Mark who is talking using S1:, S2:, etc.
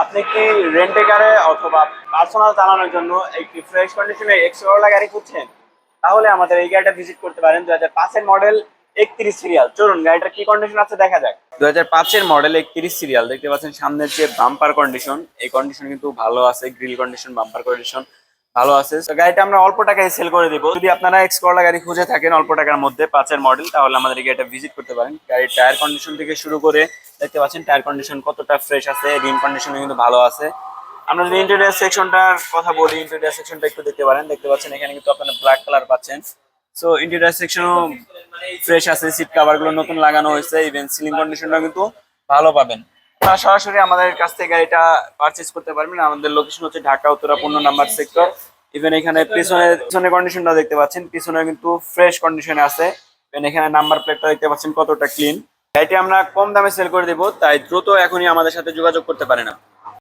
S1: আপনি কি রেন্টে কারে অথবা পার্সোনাল চালানোর জন্য একটি ফ্রেশ কন্ডিশনের এক্সকোলা গাড়ি খুঁজছেন? তাহলে আমাদের এই গাড়িটা ভিজিট করতে পারেন। 2005 এর মডেল, 31 সিরিয়াল। চলুন গাড়িটার কি কন্ডিশন আছে দেখা যাক। 2005 এর মডেল, 31 সিরিয়াল। দেখতে পাচ্ছেন সামনের যে বাম্পার কন্ডিশন, এই কন্ডিশন কিন্তু ভালো আছে। গ্রিল কন্ডিশন, বাম্পার কন্ডিশন ভালো আছে। তো গাড়িটা আমরা অল্প টাকায় সেল করে দিব। যদি আপনারা এক্সকোলা গাড়ি খুঁজে থাকেন অল্প টাকার মধ্যে 5 এর মডেল, তাহলে আমাদের এই গাড়িটা ভিজিট করতে পারেন। গাড়ির টায়ার কন্ডিশন থেকে শুরু করে দেখতে পাচ্ছেন টায়ার কন্ডিশন কতটা ফ্রেশ আছে, রিম কন্ডিশন কিন্তু ভালো আছে। আমরা যদি ইন্টেরিয়র সেকশনটার কথা বলি, ইন্টেরিয়র সেকশনটা একটু দেখতে পারেন। দেখতে পাচ্ছেন এখানে কিন্তু আপনারা ব্ল্যাক কালার পাচ্ছেন। সো ইন্টেরিয়র সেকশনও ফ্রেশ আছে, সিট কভার গুলো নতুন লাগানো হয়েছে, ইভেন সিলিং কন্ডিশনটা কিন্তু ভালো পাবেন। আপনারা সরাসরি আমাদের কাছ থেকে গাড়িটা পারচেজ করতে পারবেন। আমাদের লোকেশন হচ্ছে Dhaka Uttara 15 number sector. Even এখানে পিছনে কন্ডিশনটা দেখতে পাচ্ছেন, পিছনে কিন্তু ফ্রেশ কন্ডিশনে আছে। ইভেন এখানে নাম্বার প্লেটটা দেখতে পাচ্ছেন কতটা ক্লিন। গাড়িটি আমরা কম দামে সেল করে দেবো, তাই দ্রুত এখনই আমাদের সাথে যোগাযোগ করতে পারেন।